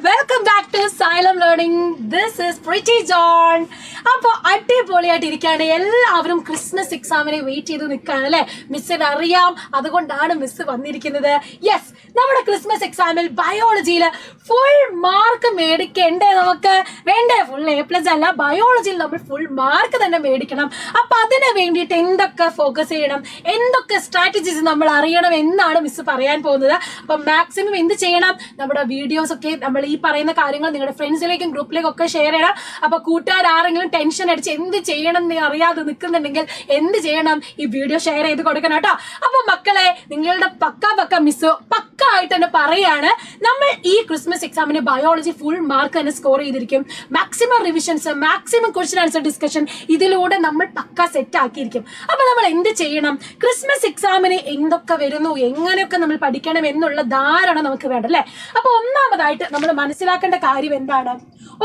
welcome back to Xylem Learning. This is Pretty John. അപ്പോൾ അടിപൊളിയായിട്ടിരിക്കുകയാണ്. എല്ലാവരും Christmas എക്സാമിനെ wait ചെയ്ത് നിൽക്കുകയാണ് അല്ലേ? മിസ്സിന് അറിയാം, അതുകൊണ്ടാണ് മിസ് വന്നിരിക്കുന്നത്. യെസ്, നമ്മുടെ ക്രിസ്മസ് എക്സാമിൽ ബയോളജിയിൽ ഫുൾ മാർക്ക് മേടിക്കണ്ടേ? നമുക്ക് വേണ്ടേ? ഫുൾ A+ അല്ല, ബയോളജിയിൽ നമ്മൾ ഫുൾ മാർക്ക് തന്നെ മേടിക്കണം. അപ്പൊ അതിന് വേണ്ടിയിട്ട് എന്തൊക്കെ ഫോക്കസ് ചെയ്യണം, എന്തൊക്കെ സ്ട്രാറ്റജീസ് നമ്മൾ അറിയണം എന്നാണ് മിസ് പറയാൻ പോകുന്നത്. അപ്പൊ മാക്സിമം എന്ത് ചെയ്യണം? നമ്മുടെ വീഡിയോസ് ഒക്കെ നമ്മൾ ഈ പറയുന്ന കാര്യങ്ങൾ നിങ്ങളുടെ ഫ്രണ്ട്സിലേക്കും ഗ്രൂപ്പിലേക്കും ഒക്കെ ഷെയർ ചെയ്യണം. അപ്പൊ കൂട്ടുകാർ ആരെങ്കിലും ടെൻഷൻ അടിച്ച് എന്ത് ചെയ്യണം എന്ന് അറിയാതെ നിൽക്കുന്നുണ്ടെങ്കിൽ എന്ത് ചെയ്യണം? ഈ വീഡിയോ ഷെയർ ചെയ്ത് കൊടുക്കണം കേട്ടോ. അപ്പൊ മക്കളെ, നിങ്ങളുടെ പക്ക മിസ് പക്ക ആയിട്ട് തന്നെ പറയാണ്, നമ്മൾ ഈ ക്രിസ്മസ് എക്സാമിന് ബയോളജി ഫുൾ മാർക്ക് തന്നെ സ്കോർ ചെയ്തിരിക്കും. Maximum revisions, maximum question answer discussion, ഇതിലൂടെ നമ്മൾ പക്ക സെറ്റ് ആക്കിയിരിക്കും. അപ്പൊ നമ്മൾ എന്ത് ചെയ്യണം? ക്രിസ്മസ് എക്സാമിന് എന്തൊക്കെ വരുന്നു, എങ്ങനെയൊക്കെ നമ്മൾ പഠിക്കണം എന്നുള്ള ധാരണ നമുക്ക് വേണ്ട അല്ലേ? അപ്പൊ ഒന്നാമതായിട്ട് നമ്മൾ മനസ്സിലാക്കേണ്ട കാര്യം എന്താണ്?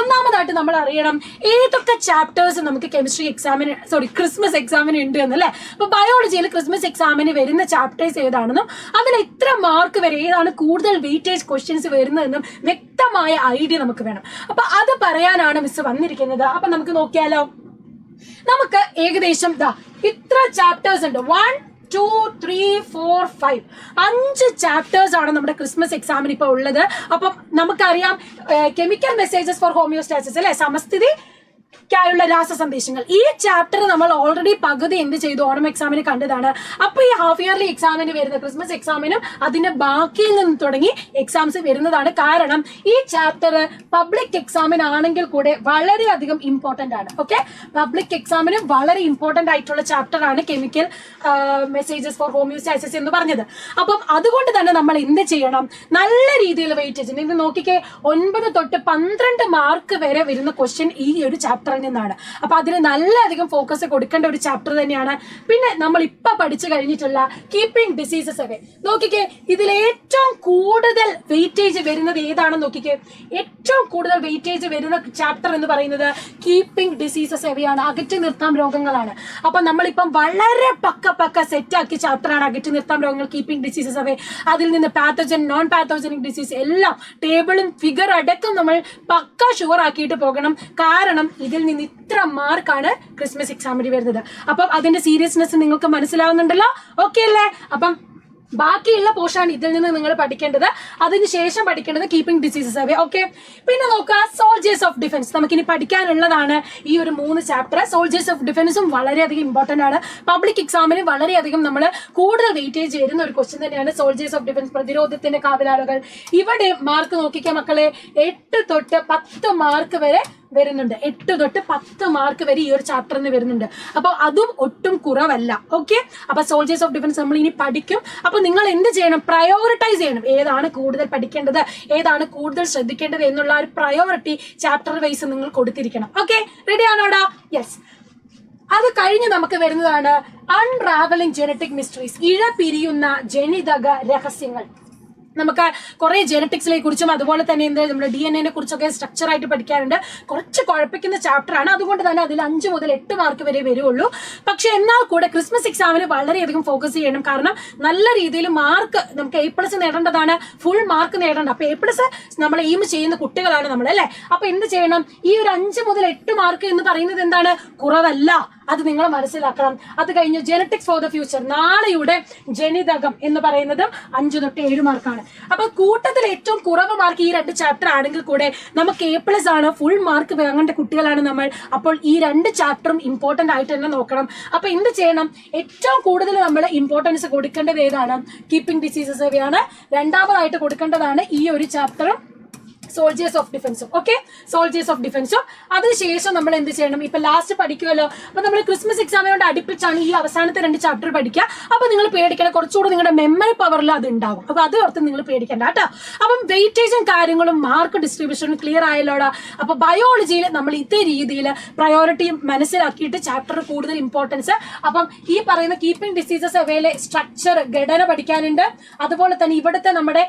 ഒന്നാമതായിട്ട് നമ്മൾ അറിയണം ഏതൊക്കെ ചാപ്റ്റേഴ്സ് നമുക്ക് ക്രിസ്മസ് എക്സാമിന് ഉണ്ട് എന്നല്ലേ. അപ്പൊ ബയോളജിയിൽ ക്രിസ്മസ് എക്സാമിന് വരുന്ന ചാപ്റ്റേഴ്സ് ഏതാണെന്നും അതിൽ എത്ര മാർക്ക് വരെ, ഏതാണ് കൂടുതൽ വെയിറ്റേജ് ക്വസ്റ്റ്യൻസ് വരുന്നതെന്നും വ്യക്തമായ ഐഡിയ നമുക്ക് വേണം. അപ്പൊ അത് പറയാനാണ് മിസ് വന്നിരിക്കുന്നത്. അപ്പൊ നമുക്ക് നോക്കിയാലോ. നമുക്ക് ഏകദേശം ഇത്ര ചാപ്റ്റേഴ്സ് ഉണ്ട്. 1, 2, 3, 4, 5 5 ചാപ്റ്റേഴ്സ് ആണ് നമ്മുടെ ക്രിസ്മസ് എക്സാമിന് ഇപ്പൊ ഉള്ളത്. അപ്പം നമുക്കറിയാം കെമിക്കൽ മെസ്സേജസ് ഫോർ ഹോമിയോസ്റ്റാസിസ് അല്ലെ, സമസ്ഥിതി ായുള്ള രാസസന്ദേശങ്ങൾ. ഈ ചാപ്റ്റർ നമ്മൾ ഓൾറെഡി പകുതി എന്ത് ചെയ്തു? ഓണം എക്സാമിന് കണ്ടതാണ്. അപ്പൊ ഈ ഹാഫ് ഇയർലി എക്സാമിന് വരുന്ന ക്രിസ്മസ് എക്സാമിനും അതിന്റെ ബാക്കിയിൽ നിന്ന് തുടങ്ങി എക്സാംസ് വരുന്നതാണ്. കാരണം ഈ ചാപ്റ്റർ പബ്ലിക് എക്സാമിനാണെങ്കിൽ കൂടെ വളരെയധികം ഇമ്പോർട്ടന്റ് ആണ്. ഓക്കെ, പബ്ലിക് എക്സാമിന് വളരെ ഇമ്പോർട്ടന്റ് ആയിട്ടുള്ള ചാപ്റ്റർ ആണ് കെമിക്കൽ മെസ്സേജസ് ഫോർ ഹോമിയോസ്റ്റാസിസ് എന്ന് പറഞ്ഞത്. അപ്പം അതുകൊണ്ട് തന്നെ നമ്മൾ എന്ത് ചെയ്യണം? നല്ല രീതിയിൽ വെയിറ്റേജ് ഇത് നോക്കിക്കേ, 9 തൊട്ട് 12 മാർക്ക് വരെ വരുന്ന ക്വസ്റ്റ്യൻ ഈ ഒരു ചാപ്റ്ററിൽ നിന്നാണ്. അപ്പൊ അതിന് നല്ലധികം ഫോക്കസ് കൊടുക്കേണ്ട ഒരു ചാപ്റ്റർ തന്നെയാണ്. പിന്നെ നമ്മൾ ഇപ്പൊ പഠിച്ചു കഴിഞ്ഞിട്ടുള്ള കീപ്പിംഗ് ഡിസീസസ് അവേ നോക്കിക്കേ, ഇതിൽ ഏറ്റവും കൂടുതൽ വെയിറ്റേജ് വരുന്നത് ഏതാണെന്ന് നോക്കിക്കേ. ഏറ്റവും കൂടുതൽ വെയിറ്റേജ് വരുന്ന ചാപ്റ്റർ എന്ന് പറയുന്നത് കീപ്പിംഗ് ഡിസീസസ് അവയാണ്, അകറ്റി നിർത്താം രോഗങ്ങളാണ്. അപ്പൊ നമ്മളിപ്പം വളരെ പക്ക സെറ്റാക്കിയ ചാപ്റ്ററാണ് അകറ്റി നിർത്താം രോഗങ്ങൾ, കീപ്പിംഗ് ഡിസീസസ് അവേ. അതിൽ നിന്ന് പാത്തോജൻ, നോൺ പാത്തോജനിക് ഡിസീസ് എല്ലാം ടേബിളും ഫിഗർ അടക്കം നമ്മൾ പക്ക ഷുവർ ആക്കിയിട്ട് പോകണം. കാരണം ഇതിൽ നിന്ന് ഇത്ര മാർക്കാണ് ക്രിസ്മസ് എക്സാമിന് വരുന്നത്. അപ്പം അതിന്റെ സീരിയസ്നെസ് നിങ്ങൾക്ക് മനസ്സിലാവുന്നുണ്ടല്ലോ? ഓക്കെ അല്ലേ? അപ്പം ബാക്കിയുള്ള പോർഷനാണ് ഇതിൽ നിന്ന് നിങ്ങൾ പഠിക്കേണ്ടത്. അതിനുശേഷം പഠിക്കേണ്ടത് കീപ്പിംഗ് ഡിസീസസ് അവേ. ഓക്കെ, പിന്നെ നോക്കുക സോൾജേഴ്സ് ഓഫ് ഡിഫൻസ്. നമുക്കിനി പഠിക്കാനുള്ളതാണ് ഈ ഒരു 3 ചാപ്റ്റർ. സോൾജേഴ്സ് ഓഫ് ഡിഫൻസും വളരെയധികം ഇമ്പോർട്ടന്റ് ആണ്. പബ്ലിക് എക്സാമിന് വളരെയധികം നമ്മൾ കൂടുതൽ വെയിറ്റേജ് വരുന്ന ഒരു ക്വസ്റ്റ്യൻ തന്നെയാണ് സോൾജേഴ്സ് ഓഫ് ഡിഫൻസ്, പ്രതിരോധത്തിന്റെ കാവലാളുകൾ. ഇവിടെ മാർക്ക് നോക്കിക്കാൻ മക്കളെ, 8 തൊട്ട് 10 മാർക്ക് വരെ വരുന്നുണ്ട്. 8 തൊട്ട് 10 മാർക്ക് വരെ ഈ ഒരു ചാപ്റ്ററിന് വരുന്നുണ്ട്. അപ്പൊ അതും ഒട്ടും കുറവല്ല. ഓക്കെ, അപ്പൊ സോൾജേഴ്സ് ഓഫ് ഡിഫൻസ് നമ്മൾ ഇനി പഠിക്കും. അപ്പൊ നിങ്ങൾ എന്ത് ചെയ്യണം? പ്രയോറിറ്റൈസ് ചെയ്യണം. ഏതാണ് കൂടുതൽ പഠിക്കേണ്ടത്, ഏതാണ് കൂടുതൽ ശ്രദ്ധിക്കേണ്ടത് എന്നുള്ള ഒരു പ്രയോറിറ്റി ചാപ്റ്റർ വൈസ് നിങ്ങൾ കൊടുത്തിരിക്കണം. ഓക്കെ, റെഡി ആണോടാ? യെസ്. അത് കഴിഞ്ഞ് നമുക്ക് വരുന്നതാണ് അൺറാവലിംഗ് ജെനറ്റിക് മിസ്റ്ററീസ്, ഇഴ പിരിയുന്ന ജനിതക രഹസ്യങ്ങൾ. നമുക്ക് കുറെ ജെനറ്റിക്സിനെ കുറിച്ചും അതുപോലെ തന്നെ നമ്മുടെ DNA കുറിച്ചൊക്കെ സ്ട്രക്ചർ ആയിട്ട് പഠിക്കാറുണ്ട്. കുറച്ച് കുഴപ്പിക്കുന്ന ചാപ്റ്റർ ആണ്. അതുകൊണ്ട് തന്നെ അതിൽ 5 മുതൽ 8 മാർക്ക് വരെ വരുള്ളൂ. പക്ഷെ എന്നാൽ കൂടെ ക്രിസ്മസ് എക്സാമിന് വളരെയധികം ഫോക്കസ് ചെയ്യണം. കാരണം നല്ല രീതിയിൽ മാർക്ക് നമുക്ക് A+ നേടേണ്ടതാണ്, ഫുൾ മാർക്ക് നേടേണ്ട. അപ്പൊ A+ നമ്മൾ എയിം ചെയ്യുന്ന കുട്ടികളാണ് നമ്മൾ അല്ലെ. അപ്പൊ എന്ത് ചെയ്യണം? ഈ ഒരു 5 മുതൽ 8 മാർക്ക് എന്ന് പറയുന്നത് എന്താണ്? കുറവല്ല. അത് നിങ്ങൾ മനസ്സിലാക്കണം. അത് കഴിഞ്ഞ് ജെനറ്റിക്സ് ഫോർ ദ ഫ്യൂച്ചർ, നാളെയുടെ ജനിതകം എന്ന് പറയുന്നതും 5 തൊട്ട് 7 മാർക്കാണ്. അപ്പൊ കൂട്ടത്തിൽ ഏറ്റവും കുറവ് മാർക്ക് ഈ 2 ചാപ്റ്റർ ആണെങ്കിൽ കൂടെ നമുക്ക് A+ ആണ്, ഫുൾ മാർക്ക് വാങ്ങേണ്ട കുട്ടികളാണ് നമ്മൾ. അപ്പോൾ ഈ 2 ചാപ്റ്ററും ഇമ്പോർട്ടന്റ് ആയിട്ട് തന്നെ നോക്കണം. അപ്പൊ എന്ത് ചെയ്യണം? ഏറ്റവും കൂടുതൽ നമ്മൾ ഇമ്പോർട്ടൻസ് കൊടുക്കേണ്ടത് ഏതാണ്? കീപ്പിംഗ് ഡിസീസസ് അവയാണ്. രണ്ടാമതായിട്ട് കൊടുക്കേണ്ടതാണ് ഈ ഒരു ചാപ്റ്ററും സോൾജേഴ്സ് ഓഫ് ഡിഫൻസും. ഓക്കെ, സോൾജേഴ്സ് ഓഫ് ഡിഫൻസും. അതിനുശേഷം നമ്മൾ എന്ത് ചെയ്യണം? ഇപ്പൊ ലാസ്റ്റ് പഠിക്കുമല്ലോ. അപ്പൊ നമ്മൾ ക്രിസ്മസ് എക്സാമിനോട് അടുപ്പിച്ചാണ് ഈ അവസാനത്തെ 2 ചാപ്റ്റർ പഠിക്കുക. അപ്പൊ നിങ്ങൾ പേടിക്കണം, കുറച്ചുകൂടി നിങ്ങളുടെ മെമ്മറി പവറിൽ അത് ഉണ്ടാവും. അപ്പൊ അത് ഓർത്ത് നിങ്ങൾ പേടിക്കണ്ട കേട്ടോ. അപ്പം വെയിറ്റേജും കാര്യങ്ങളും മാർക്ക് ഡിസ്ട്രിബ്യൂഷനും ക്ലിയർ ആയല്ലോടാ. അപ്പൊ ബയോളജിയിൽ നമ്മൾ ഇതേ രീതിയിൽ പ്രയോറിറ്റിയും മനസ്സിലാക്കിയിട്ട് ചാപ്റ്റർ കൂടുതൽ ഇമ്പോർട്ടൻസ്. അപ്പം ഈ പറയുന്ന കീപ്പിംഗ് ഡിസീസസ് അവയിലെ സ്ട്രക്ചർ, ഘടന പഠിക്കാനുണ്ട്. അതുപോലെ തന്നെ ഇവിടുത്തെ നമ്മുടെ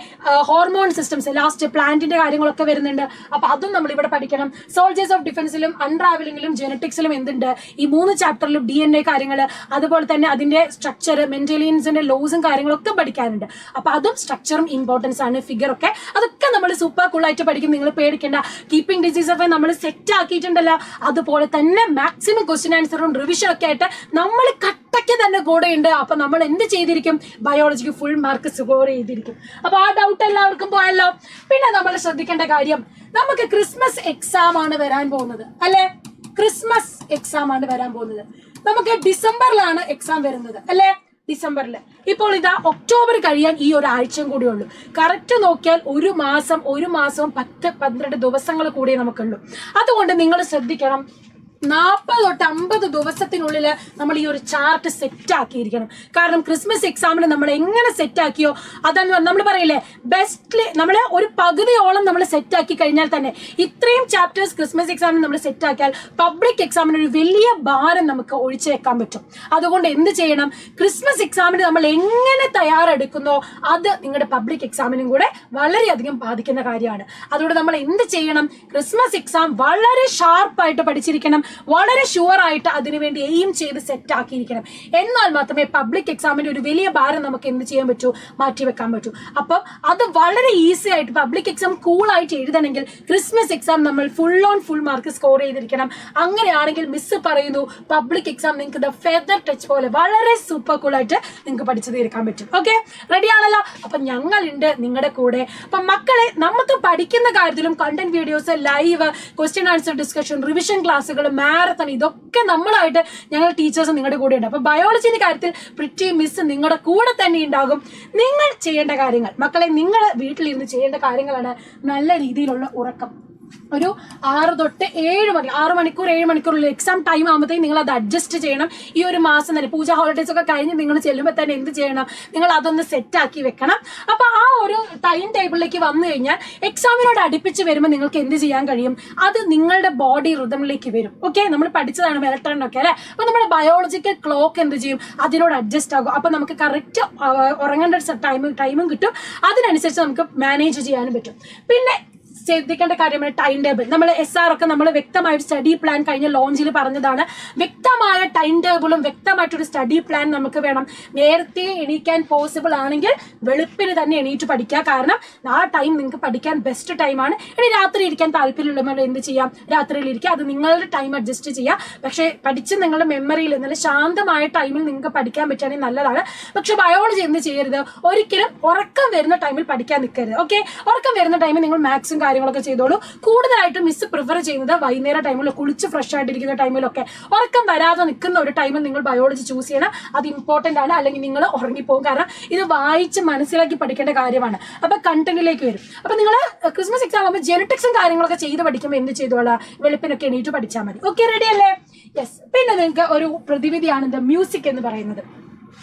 ഹോർമോൺ സിസ്റ്റംസ്, ലാസ്റ്റ് പ്ലാന്റിന്റെ കാര്യങ്ങൾ കാര്യങ്ങളൊക്കെ വരുന്നുണ്ട്. അപ്പൊ അതും നമ്മൾ ഇവിടെ പഠിക്കണം. സോൾജേഴ്സ് ഓഫ് ഡിഫൻസിലും അൺട്രാവലിംഗിലും ജെനറ്റിക്സിലും എന്തുണ്ട്, ഈ 3 ചാപ്റ്ററിലും DNA കാര്യങ്ങൾ, അതുപോലെ തന്നെ അതിന്റെ സ്ട്രക്ചർ, മെന്റലിയൻസിന്റെ ലോസും കാര്യങ്ങളൊക്കെ പഠിക്കാനുണ്ട്. അപ്പൊ അതും സ്ട്രക്ചറും ഇമ്പോർട്ടൻസ് ആണ്. ഫിഗർ ഒക്കെ അതൊക്കെ നമ്മൾ സൂപ്പർ കൂൾ ആയിട്ട് പഠിക്കും. നിങ്ങൾ പേടിക്കേണ്ട. കീപ്പിംഗ് ഡിസീസ് ഒക്കെ നമ്മൾ സെറ്റ് ആക്കിയിട്ടുണ്ടല്ലോ. അതുപോലെ തന്നെ മാക്സിമം ക്വസ്റ്റ്യൻ ആൻസറും റിവിഷൻ ഒക്കെ ആയിട്ട് നമ്മൾ കട്ടയ്ക്ക് തന്നെ കൂടെ ഉണ്ട്. അപ്പൊ നമ്മൾ എന്ത് ചെയ്തിരിക്കും, ബയോളജിക്ക് ഫുൾ മാർക്ക് സ്കോർ ചെയ്തിരിക്കും. അപ്പൊ ആ ഡൗട്ട് എല്ലാവർക്കും പോയല്ലോ. പിന്നെ നമ്മൾ ശ്രദ്ധിക്കേണ്ട കാര്യം, നമുക്ക് ക്രിസ്മസ് എക്സാം ആണ് വരാൻ പോകുന്നത് അല്ലെ. ക്രിസ്മസ് എക്സാം ആണ് വരാൻ പോകുന്നത്. നമുക്ക് ഡിസംബറിലാണ് എക്സാം വരുന്നത് അല്ലെ. ഡിസംബറിൽ ഇപ്പോൾ ഇതാ ഒക്ടോബർ കഴിയാൻ ഈ ഒരാഴ്ചയും കൂടി ഉള്ളൂ. കറക്റ്റ് നോക്കിയാൽ ഒരു മാസവും 10-12 ദിവസങ്ങൾ കൂടിയേ നമുക്കുള്ളൂ. അതുകൊണ്ട് നിങ്ങൾ ശ്രദ്ധിക്കണം, 40 തൊട്ട് 50 ദിവസത്തിനുള്ളിൽ നമ്മൾ ഈ ഒരു ചാർട്ട് സെറ്റ് ആക്കിയിരിക്കണം. കാരണം ക്രിസ്മസ് എക്സാമിന് നമ്മൾ എങ്ങനെ സെറ്റ് ആക്കിയോ അതാണ് നമ്മൾ പറയില്ലേ, ബെസ്റ്റ് നമ്മൾ ഒരു പകുതിയോളം നമ്മൾ സെറ്റ് ആക്കി കഴിഞ്ഞാൽ തന്നെ, ഇത്രയും ചാപ്റ്റേഴ്സ് ക്രിസ്മസ് എക്സാമിന് നമ്മൾ സെറ്റ് ആക്കിയാൽ പബ്ലിക് എക്സാമിന് ഒരു വലിയ ഭാരം നമുക്ക് ഒഴിച്ചു വെക്കാൻ പറ്റും. അതുകൊണ്ട് എന്ത് ചെയ്യണം, ക്രിസ്മസ് എക്സാമിന് നമ്മൾ എങ്ങനെ തയ്യാറെടുക്കുന്നോ അത് നിങ്ങളുടെ പബ്ലിക് എക്സാമിനും കൂടെ വളരെയധികം ബാധിക്കുന്ന കാര്യമാണ്. അതുകൊണ്ട് നമ്മൾ എന്ത് ചെയ്യണം, ക്രിസ്മസ് എക്സാം വളരെ ഷാർപ്പായിട്ട് പഠിച്ചിരിക്കണം, വളരെ ഷുവർ ആയിട്ട് അതിനുവേണ്ടി എയിം ചെയ്ത് സെറ്റ് ആക്കിയിരിക്കണം. എന്നാൽ മാത്രമേ പബ്ലിക് എക്സാമിന്റെ ഒരു വലിയ ഭാരം നമുക്ക് എന്ത് ചെയ്യാൻ പറ്റൂ, മാറ്റിവെക്കാൻ പറ്റൂ. അപ്പം അത് വളരെ ഈസി ആയിട്ട് പബ്ലിക് എക്സാം കൂളായിട്ട് എഴുതണമെങ്കിൽ ക്രിസ്മസ് എക്സാം നമ്മൾ ഫുൾ മാർക്ക് സ്കോർ ചെയ്തിരിക്കണം. അങ്ങനെയാണെങ്കിൽ മിസ് പറയുന്നു പബ്ലിക് എക്സാം നിങ്ങൾക്ക് ദ ഫെദർ ടച്ച് പോലെ വളരെ സൂപ്പർ കൂളായിട്ട് നിങ്ങൾക്ക് പഠിച്ചു തീർക്കാൻ പറ്റും. ഓക്കെ, റെഡി ആണല്ലോ. അപ്പൊ ഞങ്ങളുണ്ട് നിങ്ങളുടെ കൂടെ. അപ്പൊ മക്കളെ, നമുക്ക് പഠിക്കുന്ന കാര്യത്തിലും content videos, live question answer discussion, revision ക്ലാസ്സുകൾ, മാരത്തൺ, ഇതൊക്കെ നമ്മളായിട്ട് ഞങ്ങൾ ടീച്ചേഴ്സ് നിങ്ങളുടെ കൂടെ ഉണ്ട്. അപ്പൊ ബയോളജിന്റെ കാര്യത്തിൽ പ്രിറ്റി മിസ് നിങ്ങളുടെ കൂടെ തന്നെ ഉണ്ടാകും. നിങ്ങൾ ചെയ്യേണ്ട കാര്യങ്ങൾ മക്കളെ, നിങ്ങൾ വീട്ടിലിരുന്ന് ചെയ്യേണ്ട കാര്യങ്ങളാണ് നല്ല രീതിയിലുള്ള ഉറക്കം. ഒരു 6 തൊട്ട് 7 മണി 6 മണിക്കൂർ 7 മണിക്കൂറുള്ള എക്സാം ടൈം ആകുമ്പോഴത്തേക്കും നിങ്ങൾ അത് അഡ്ജസ്റ്റ് ചെയ്യണം. ഈ ഒരു മാസം തന്നെ പൂജ ഹോളിഡേസ് ഒക്കെ കഴിഞ്ഞ് നിങ്ങൾ ചെല്ലുമ്പോൾ തന്നെ എന്ത് ചെയ്യണം, നിങ്ങൾ അതൊന്ന് സെറ്റ് ആക്കി വെക്കണം. അപ്പൊ ആ ഒരു ടൈം ടേബിളിലേക്ക് വന്നു കഴിഞ്ഞാൽ എക്സാമിനോട് അടുപ്പിച്ച് വരുമ്പോൾ നിങ്ങൾക്ക് എന്ത് ചെയ്യാൻ കഴിയും, അത് നിങ്ങളുടെ ബോഡി റിതമിലേക്ക് വരും. ഓക്കെ, നമ്മൾ പഠിച്ചതാണ് മെലട്ടോണിൻ ഒക്കെ അല്ലെ. അപ്പൊ നമ്മുടെ ബയോളജിക്കൽ ക്ലോക്ക് എന്ത് ചെയ്യും, അതിനോട് അഡ്ജസ്റ്റ് ആകും. അപ്പൊ നമുക്ക് കറക്റ്റ് ഉറങ്ങേണ്ട ടൈമും കിട്ടും. അതിനനുസരിച്ച് നമുക്ക് മാനേജ് ചെയ്യാനും പറ്റും. പിന്നെ ശ്രദ്ധിക്കേണ്ട കാര്യമാണ് ടൈം ടേബിൾ. നമ്മൾ SR ഒക്കെ നമ്മൾ വ്യക്തമായ ഒരു സ്റ്റഡി പ്ലാൻ കഴിഞ്ഞ ലോഞ്ചിൽ പറഞ്ഞതാണ്. വ്യക്തമായ ടൈം ടേബിളും വ്യക്തമായിട്ടൊരു സ്റ്റഡി പ്ലാൻ നമുക്ക് വേണം. നേരത്തെ എണീക്കാൻ പോസിബിൾ ആണെങ്കിൽ വെളുപ്പിന് തന്നെ എണീറ്റ് പഠിക്കുക. കാരണം ആ ടൈം നിങ്ങൾക്ക് പഠിക്കാൻ ബെസ്റ്റ് ടൈമാണ്. ഇനി രാത്രി ഇരിക്കാൻ താല്പര്യമുള്ളവർ എന്ത് ചെയ്യാം, രാത്രിയിൽ ഇരിക്കുക. അത് നിങ്ങളുടെ ടൈം അഡ്ജസ്റ്റ് ചെയ്യുക. പക്ഷേ പഠിച്ച് നിങ്ങളുടെ മെമ്മറിയിൽ നല്ല ശാന്തമായ ടൈമിൽ നിങ്ങൾക്ക് പഠിക്കാൻ പറ്റുകയാണെങ്കിൽ നല്ലതാണ്. പക്ഷെ ബയോളജി എന്ത് ചെയ്യരുത്, ഒരിക്കലും ഉറക്കം വരുന്ന ടൈമിൽ പഠിക്കാൻ നിൽക്കരുത്. ഓക്കെ, ഉറക്കം വരുന്ന ടൈമിൽ നിങ്ങൾ മാക്സും കാര്യങ്ങളൊക്കെ ചെയ്തോളൂ. കൂടുതലായിട്ടും മിസ് പ്രിഫർ ചെയ്യുന്നത് വൈകുന്നേരം ടൈമിലോ കുളിച്ച് ഫ്രഷ് ആയിട്ടിരിക്കുന്ന ടൈമിലൊക്കെ. ഉറക്കം വരാതെ നിൽക്കുന്ന ഒരു ടൈമിൽ നിങ്ങൾ ബയോളജി ചൂസ് ചെയ്യണം. അത് ഇമ്പോർട്ടന്റ് ആണ്, അല്ലെങ്കിൽ നിങ്ങൾ ഉറങ്ങിപ്പോകും. കാരണം ഇത് വായിച്ച് മനസ്സിലാക്കി പഠിക്കേണ്ട കാര്യമാണ്. അപ്പൊ കണ്ടന്റിലേക്ക് വരും. അപ്പൊ നിങ്ങൾ ക്രിസ്മസ് എക്സാം ആകുമ്പോൾ ജെനറ്റിക്സും കാര്യങ്ങളൊക്കെ ചെയ്ത് പഠിക്കുമ്പോൾ എന്ത് ചെയ്തോളാം, വെളുപ്പിനൊക്കെ എണീറ്റ് പഠിച്ചാൽ മതി. ഓക്കെ, റെഡി അല്ലേ? യെസ്. പിന്നെ നിങ്ങൾക്ക് ഒരു പ്രതിവിധിയാണ് ഇത് മ്യൂസിക് എന്ന് പറയുന്നത്.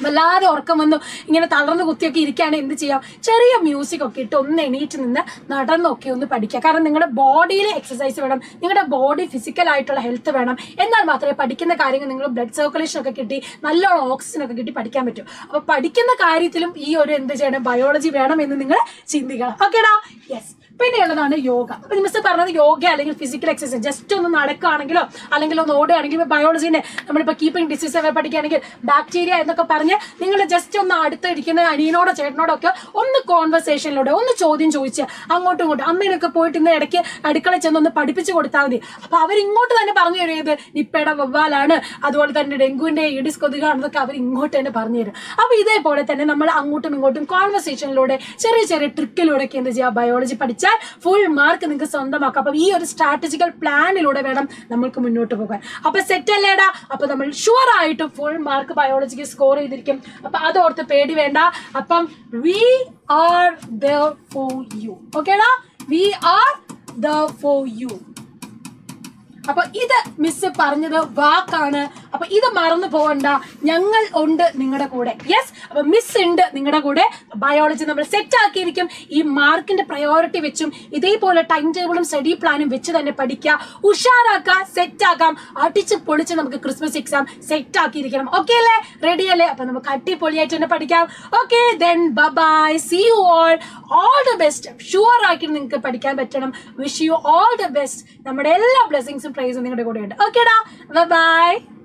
വല്ലാതെ ഉറക്കം വന്നു ഇങ്ങനെ തളർന്ന് കുത്തിയൊക്കെ ഇരിക്കുകയാണെങ്കിൽ എന്ത് ചെയ്യാം, ചെറിയ മ്യൂസിക് ഒക്കെ ഇട്ട് ഒന്ന് എണീറ്റ് നിന്ന് നടന്നൊക്കെ ഒന്ന് പഠിക്കുക. കാരണം നിങ്ങളുടെ ബോഡിയിൽ എക്സസൈസ് വേണം, നിങ്ങളുടെ ബോഡി ഫിസിക്കൽ ആയിട്ടുള്ള ഹെൽത്ത് വേണം. എന്നാൽ മാത്രമേ പഠിക്കുന്ന കാര്യങ്ങൾ നിങ്ങൾ ബ്ലഡ് സർക്കുലേഷൻ ഒക്കെ കിട്ടി നല്ലോണം ഓക്സിജൻ ഒക്കെ കിട്ടി പഠിക്കാൻ പറ്റും. അപ്പൊ പഠിക്കുന്ന കാര്യത്തിലും ഈ ഒരു എന്ത് ചെയ്യണം, ബയോളജി വേണം എന്ന് നിങ്ങൾ ചിന്തിക്കണം. ഓക്കേടാ? യെസ്. പിന്നെയുള്ളതാണ് യോഗ. അപ്പൊ മിസ് പറഞ്ഞത് യോഗ അല്ലെങ്കിൽ ഫിസിക്കൽ എക്സസൈസ്, ജസ്റ്റ് ഒന്ന് നടക്കുകയാണെങ്കിലോ അല്ലെങ്കിൽ ഒന്ന് ഓടുകയാണെങ്കിലോ, ബയോളജിന്റെ നമ്മളിപ്പോ കീപ്പിംഗ് ഡിസീസ് ഒക്കെ പഠിക്കുകയാണെങ്കിൽ ബാക്ടീരിയ എന്നൊക്കെ പറഞ്ഞ് നിങ്ങൾ ജസ്റ്റ് ഒന്ന് അടുത്തിരിക്കുന്ന അനിയനോടോ ചേട്ടനോടോ ഒക്കെ ഒന്ന് കോൺവെർസേഷനിലൂടെ ഒന്ന് ചോദ്യം ചോദിച്ച് അങ്ങോട്ടും ഇങ്ങോട്ടും, അമ്മേനൊക്കെ പോയിട്ട് ഇന്ന് ഇടയ്ക്ക് അടുക്കള ചെന്നൊന്ന് പഠിപ്പിച്ച് കൊടുത്താൽ മതി. അപ്പൊ അവരിങ്ങോട്ട് തന്നെ പറഞ്ഞു തരും, ഏത് നിപ്പയുടെ വവ്വാലാണ്, അതുപോലെ തന്നെ ഡെങ്കുവിന്റെ ഈഡിസ് കൊതുകാണെന്നൊക്കെ അവർ ഇങ്ങോട്ട് തന്നെ പറഞ്ഞു തരും. അപ്പൊ ഇതേപോലെ തന്നെ നമ്മൾ അങ്ങോട്ടും ഇങ്ങോട്ടും കോൺവെർസേഷനിലൂടെ ചെറിയ ചെറിയ ട്രിക്കിലൂടെ ഒക്കെ എന്ത് ചെയ്യുക, ബയോളജി പഠിച്ചാൽ ഫുൾ മാർക്ക് നിങ്ങൾക്ക് സ്വന്തമാക്കാം. അപ്പൊ ഈ ഒരു സ്ട്രാറ്റജിക്കൽ പ്ലാനിലൂടെ വേണം നമ്മൾക്ക് മുന്നോട്ട് പോകാൻ. അപ്പൊ സെറ്റ് അല്ലേടാ? അപ്പൊ നമ്മൾ ഷുവർ ആയിട്ട് ഫുൾ മാർക്ക് ബയോളജിക്ക് സ്കോർ ചെയ്തിരിക്കും. അപ്പൊ അതോർത്ത് പേടി വേണ്ട. അപ്പം we are there for you. ഓക്കേടാ? We are there for you. അപ്പൊ ഇത് മിസ് പറഞ്ഞത് വാക്കാണ്. അപ്പൊ ഇത് മറന്നു പോകണ്ട, ഞങ്ങൾ ഉണ്ട് നിങ്ങളുടെ കൂടെ. യെസ്, അപ്പൊ മിസ് ഉണ്ട് നിങ്ങളുടെ കൂടെ. ബയോളജി നമ്മൾ സെറ്റ് ആക്കിയിരിക്കും. ഈ മാർക്കിന്റെ പ്രയോറിറ്റി വെച്ചും ഇതേപോലെ ടൈം ടേബിളും സ്റ്റഡി പ്ലാനും വെച്ച് തന്നെ പഠിക്കുക, ഉഷാറാക്കുക, സെറ്റ് ആക്കാം. അടിച്ച് പൊളിച്ച് നമുക്ക് ക്രിസ്മസ് എക്സാം സെറ്റ് ആക്കിയിരിക്കണം. ഓക്കെ അല്ലേ? റെഡി അല്ലേ? അപ്പൊ നമുക്ക് അടിപൊളിയായിട്ട് തന്നെ പഠിക്കാം. Okay, then bye, see you all the best. Sure ആക്കി നിങ്ങൾക്ക് പഠിക്കാൻ പറ്റണം. Wish you all the best. നമ്മുടെ എല്ലാ ബ്ലെസ്സിങ്സും പ്രൈസും നിങ്ങളുടെ കൂടെ ഉണ്ട്. ഓക്കേടാ, ബൈ.